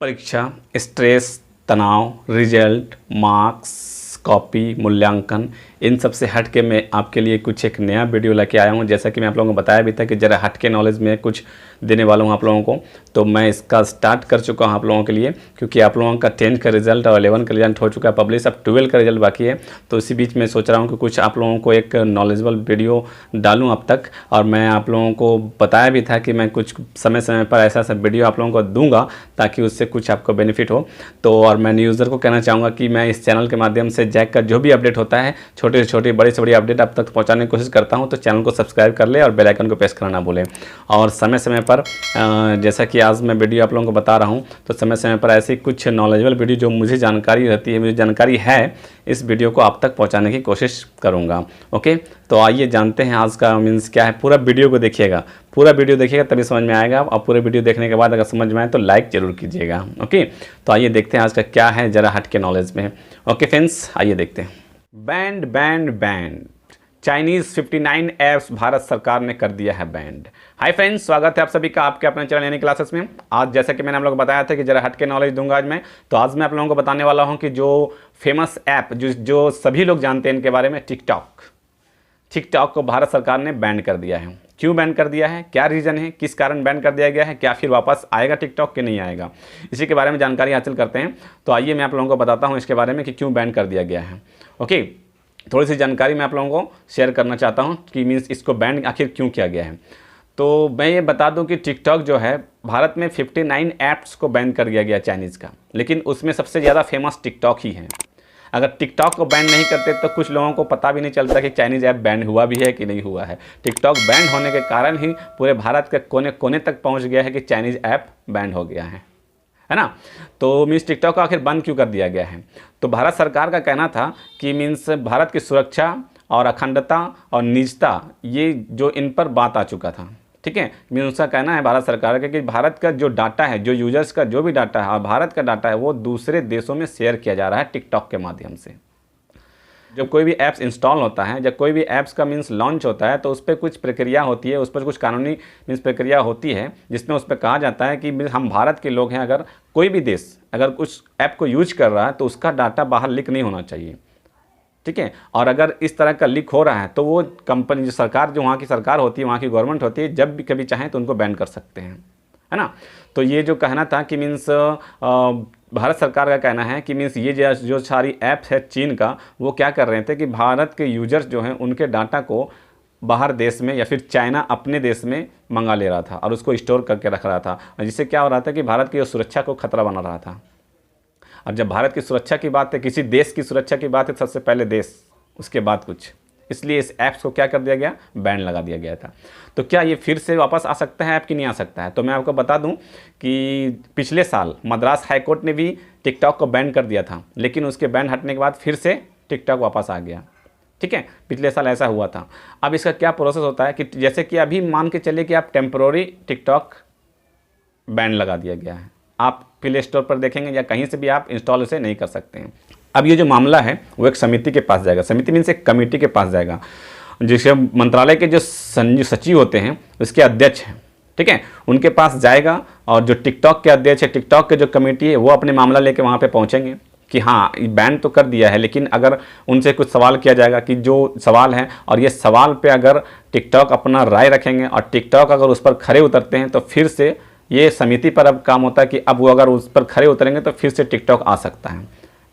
परीक्षा, स्ट्रेस, तनाव, result, marks, copy, मूल्यांकन, इन सब से हट के मैं आपके लिए कुछ एक नया वीडियो लेके आया हूँ। जैसा कि मैं आप लोगों को बताया भी था कि ज़रा हट के नॉलेज में कुछ देने वाला हूँ आप लोगों को, तो मैं इसका स्टार्ट कर चुका हूँ आप लोगों के लिए, क्योंकि आप लोगों का 10 का रिजल्ट और 11 का रिजल्ट हो चुका है पब्लिश, अब 12 का रिजल्ट बाकी है। तो इसी बीच में सोच रहा हूँ कि कुछ आप लोगों को एक नॉलेजेबल वीडियो डालूँ अब तक, और मैं आप लोगों को बताया भी था कि मैं कुछ समय समय पर ऐसा ऐसा वीडियो आप लोगों को दूंगा ताकि उससे कुछ आपको बेनिफिट हो। तो और मैं यूज़र को कहना चाहूँगा कि मैं इस चैनल के माध्यम से जैक का जो भी अपडेट होता है, छोटे से छोटे बड़े से बड़ी अपडेट आप तक पहुँचाने की कोशिश करता हूँ। तो चैनल को सब्सक्राइब कर ले और बेल आइकन को प्रेस करना ना भूलें। और समय समय पर जैसा कि आज मैं वीडियो आप लोगों को बता रहा हूँ, तो समय समय पर ऐसी कुछ नॉलेजेबल वीडियो जो मुझे जानकारी रहती है, मुझे जानकारी है, इस वीडियो को आप तक पहुँचाने की कोशिश करूँगा। ओके, तो आइए जानते हैं आज का मीन्स क्या है। पूरा वीडियो को देखिएगा, पूरा वीडियो देखिएगा तभी समझ में आएगा। और पूरे वीडियो देखने के बाद अगर समझ में आए तो लाइक ज़रूर कीजिएगा। ओके, तो आइए देखते हैं आज का क्या है ज़रा हट के नॉलेज में। ओके फ्रेंड्स, आइए देखते हैं। Band band band, Chinese 59 apps Bharat सरकार ने कर दिया है बैंड। हाय फ्रेंड्स, स्वागत है आप सभी का आपके अपने चैनल यानी क्लासेस में। आज जैसा कि मैंने आप लोगों को बताया था कि जरा हट के नॉलेज दूंगा आज मैं, तो आज मैं आप लोगों को बताने वाला हूं कि जो फेमस ऐप जो सभी लोग जानते हैं इनके बारे में, टिकटॉक को भारत सरकार ने बैन कर दिया है। क्यों बैन कर दिया है, क्या रीज़न है, किस कारण बैन कर दिया गया है, क्या फिर वापस आएगा टिकटॉक कि नहीं आएगा, इसी के बारे में जानकारी हासिल करते हैं। तो आइए मैं आप लोगों को बताता हूँ इसके बारे में कि क्यों बैन कर दिया गया है। ओके, थोड़ी सी जानकारी मैं आप लोगों को शेयर करना चाहता हूँ कि मीन्स इसको बैन आखिर क्यों किया गया है। तो मैं ये बता दूं कि टिकटॉक जो है भारत में 59 ऐप्स को बैन कर दिया गया चाइनीज़ का, लेकिन उसमें सबसे ज़्यादा फेमस टिकटॉक ही है। अगर टिकटॉक को बैन नहीं करते तो कुछ लोगों को पता भी नहीं चलता कि चाइनीज़ ऐप बैन हुआ भी है कि नहीं हुआ है। टिकटॉक बैन होने के कारण ही पूरे भारत के कोने कोने तक पहुँच गया है कि चाइनीज़ ऐप बैन हो गया है ना। तो मीन्स टिकटॉक को आखिर बंद क्यों कर दिया गया है, तो भारत सरकार का कहना था कि मीन्स भारत की सुरक्षा और अखंडता और निजता, ये जो इन पर बात आ चुका था। ठीक है, मीन्स उसका कहना है भारत सरकार का कि भारत का जो डाटा है, जो यूजर्स का जो भी डाटा है और भारत का डाटा है, वो दूसरे देशों में शेयर किया जा रहा है टिकटॉक के माध्यम से। जब कोई भी ऐप्स इंस्टॉल होता है, जब कोई भी ऐप्स का मीन्स लॉन्च होता है, तो उस पर कुछ प्रक्रिया होती है, उस पर कुछ कानूनी मीन्स प्रक्रिया होती है, जिसमें उस पर कहा जाता है कि हम भारत के लोग हैं, अगर कोई भी देश अगर उस ऐप को यूज कर रहा है तो उसका डाटा बाहर लीक नहीं होना चाहिए। ठीक है, और अगर इस तरह का लीक हो रहा है तो वो कंपनी, जो सरकार, जो वहाँ की सरकार होती है, वहाँ की गवर्नमेंट होती है, जब भी कभी चाहें तो उनको बैन कर सकते हैं, है ना। तो ये जो कहना था कि मीन्स भारत सरकार का कहना है कि मीन्स ये जो सारी ऐप्स है चीन का, वो क्या कर रहे थे कि भारत के यूजर्स जो हैं उनके डाटा को बाहर देश में या फिर चाइना अपने देश में मंगा ले रहा था और उसको स्टोर करके रख रहा था, जिससे क्या हो रहा था कि भारत की सुरक्षा को खतरा बना रहा था। अब जब भारत की सुरक्षा की बात है, किसी देश की सुरक्षा की बात है, सबसे पहले देश, उसके बाद कुछ, इसलिए इस ऐप्स को क्या कर दिया गया, बैन लगा दिया गया था। तो क्या ये फिर से वापस आ सकता है ऐप कि नहीं आ सकता है, तो मैं आपको बता दूं कि पिछले साल मद्रास हाई कोर्ट ने भी टिकटॉक को बैन कर दिया था, लेकिन उसके बैन हटने के बाद फिर से टिकटॉक वापस आ गया। ठीक है, पिछले साल ऐसा हुआ था। अब इसका क्या प्रोसेस होता है कि जैसे कि अभी मान के चलिए कि आप टेम्प्रोरी टिकटॉक बैन लगा दिया गया है, आप प्ले स्टोर पर देखेंगे या कहीं से भी आप इंस्टॉल उसे नहीं कर सकते हैं। अब ये जो मामला है वो एक समिति के पास जाएगा, समिति मीन्स एक कमेटी के पास जाएगा, जिसे मंत्रालय के जो सचिव होते हैं उसके अध्यक्ष हैं। ठीक है, उनके पास जाएगा और जो टिकटॉक के अध्यक्ष है, टिकटॉक के जो कमेटी है, वो अपने मामला लेके वहाँ पे पहुँचेंगे कि हाँ बैन तो कर दिया है, लेकिन अगर उनसे कुछ सवाल किया जाएगा कि जो सवाल है, और ये सवाल पे अगर टिकटॉक अपना राय रखेंगे और टिकटॉक अगर उस पर खरे उतरते हैं तो फिर से ये समिति पर अब काम होता है कि अब वो अगर उस पर खरे उतरेंगे तो फिर से टिकटॉक आ सकता है।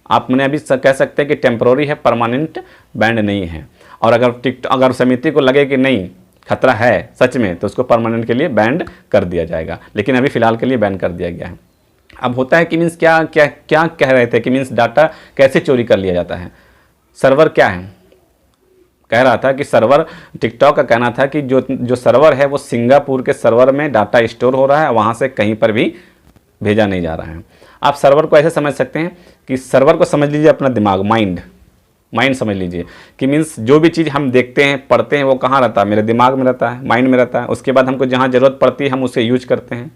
आप मैंने अभी कह सकते हैं कि टेम्प्रोरी है, परमानेंट बैंड नहीं है। और अगर समिति को लगे कि नहीं खतरा है सच में, तो उसको परमानेंट के लिए बैंड कर दिया जाएगा, लेकिन अभी फ़िलहाल के लिए बैन कर दिया गया है। अब होता है कि मीन्स क्या क्या क्या कह रहे थे कि मीन्स डाटा कैसे चोरी कर लिया जाता है। सर्वर क्या है, कह रहा था कि सर्वर, टिकटॉक का कहना था कि जो सर्वर है वो सिंगापुर के सर्वर में डाटा स्टोर हो रहा है, वहाँ से कहीं पर भी भेजा नहीं जा रहा है। आप सर्वर को ऐसे समझ सकते हैं कि सर्वर को समझ लीजिए अपना दिमाग, माइंड समझ लीजिए कि मीन्स जो भी चीज़ हम देखते हैं, पढ़ते हैं, वो कहाँ रहता है, मेरे दिमाग में रहता है, माइंड में रहता है। उसके बाद हमको जहाँ ज़रूरत पड़ती है हम उसे यूज करते हैं,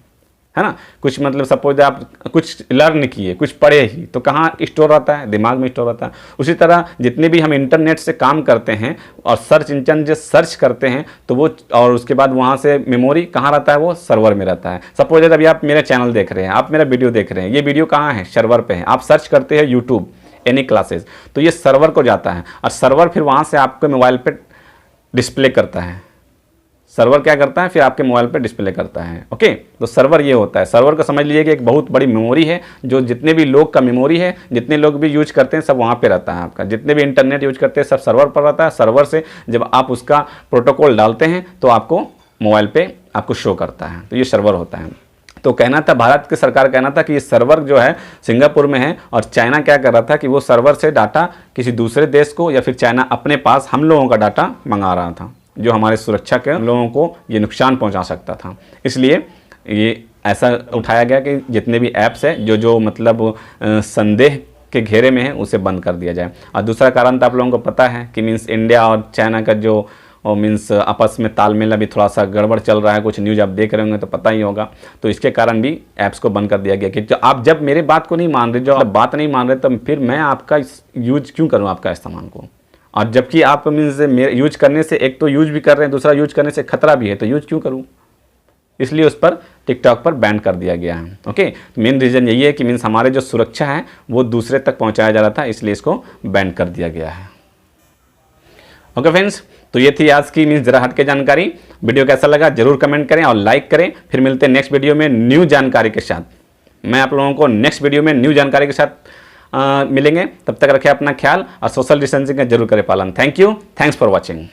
है ना। कुछ मतलब सपोज आप कुछ लर्न किए, कुछ पढ़े ही, तो कहाँ स्टोर रहता है, दिमाग में स्टोर रहता है। उसी तरह जितने भी हम इंटरनेट से काम करते हैं और सर्च इंजन जो सर्च करते हैं तो वो, और उसके बाद वहाँ से मेमोरी कहाँ रहता है, वो सर्वर में रहता है। सपोज अभी आप मेरा चैनल देख रहे हैं, आप मेरा वीडियो देख रहे हैं, ये वीडियो कहाँ है, सर्वर पे है। आप सर्च करते हैं यूट्यूब एनी क्लासेस, तो ये सर्वर को जाता है और सर्वर फिर वहाँ से आपके मोबाइल पे डिस्प्ले करता है। सर्वर क्या करता है, फिर आपके मोबाइल पे डिस्प्ले करता है। ओके, तो सर्वर ये होता है। सर्वर को समझ लीजिए कि एक बहुत बड़ी मेमोरी है, जो जितने भी लोग का मेमोरी है, जितने लोग भी यूज करते हैं सब वहाँ पे रहता है आपका। जितने भी इंटरनेट यूज करते हैं सब सर्वर पर रहता है। सर्वर से जब आप उसका प्रोटोकॉल डालते हैं तो आपको मोबाइल पे आपको शो करता है, तो ये सर्वर होता है। तो कहना था, भारत की सरकार कहना था कि ये सर्वर जो है सिंगापुर में है, और चाइना क्या कर रहा था कि वो सर्वर से डाटा किसी दूसरे देश को, या फिर चाइना अपने पास हम लोगों का डाटा मंगा रहा था, जो हमारे सुरक्षा के लोगों को ये नुकसान पहुंचा सकता था। इसलिए ये ऐसा उठाया गया कि जितने भी ऐप्स है जो मतलब संदेह के घेरे में है उसे बंद कर दिया जाए। और दूसरा कारण तो आप लोगों को पता है कि मीन्स इंडिया और चाइना का जो मीन्स आपस में तालमेल अभी थोड़ा सा गड़बड़ चल रहा है। कुछ न्यूज़ आप देख रहे होंगे तो पता ही होगा। तो इसके कारण भी ऐप्स को बंद कर दिया गया कि जो आप जब मेरे बात को नहीं मान रहे, जो आप बात नहीं मान रहे, तो फिर मैं आपका यूज क्यों करूँ, आपका इस्तेमाल को। और जबकि आप मीन्स मेरे यूज करने से, एक तो यूज भी कर रहे हैं, दूसरा यूज करने से खतरा भी है, तो यूज क्यों करूं। इसलिए उस पर टिकटॉक पर बैन कर दिया गया है। ओके, मेन रीज़न यही है कि मीन्स हमारे जो सुरक्षा है वो दूसरे तक पहुंचाया जा रहा था, इसलिए इसको बैन कर दिया गया है। ओके फ्रेंड्स, तो ये थी आज की मीन्स जरा हट के जानकारी। वीडियो कैसा लगा जरूर कमेंट करें और लाइक करें। फिर मिलते हैं नेक्स्ट वीडियो में न्यू जानकारी के साथ। मैं आप लोगों को नेक्स्ट वीडियो में न्यू जानकारी के साथ मिलेंगे। तब तक रखें अपना ख्याल और सोशल डिस्टेंसिंग का जरूर करें पालन। Thank you, thanks for watching.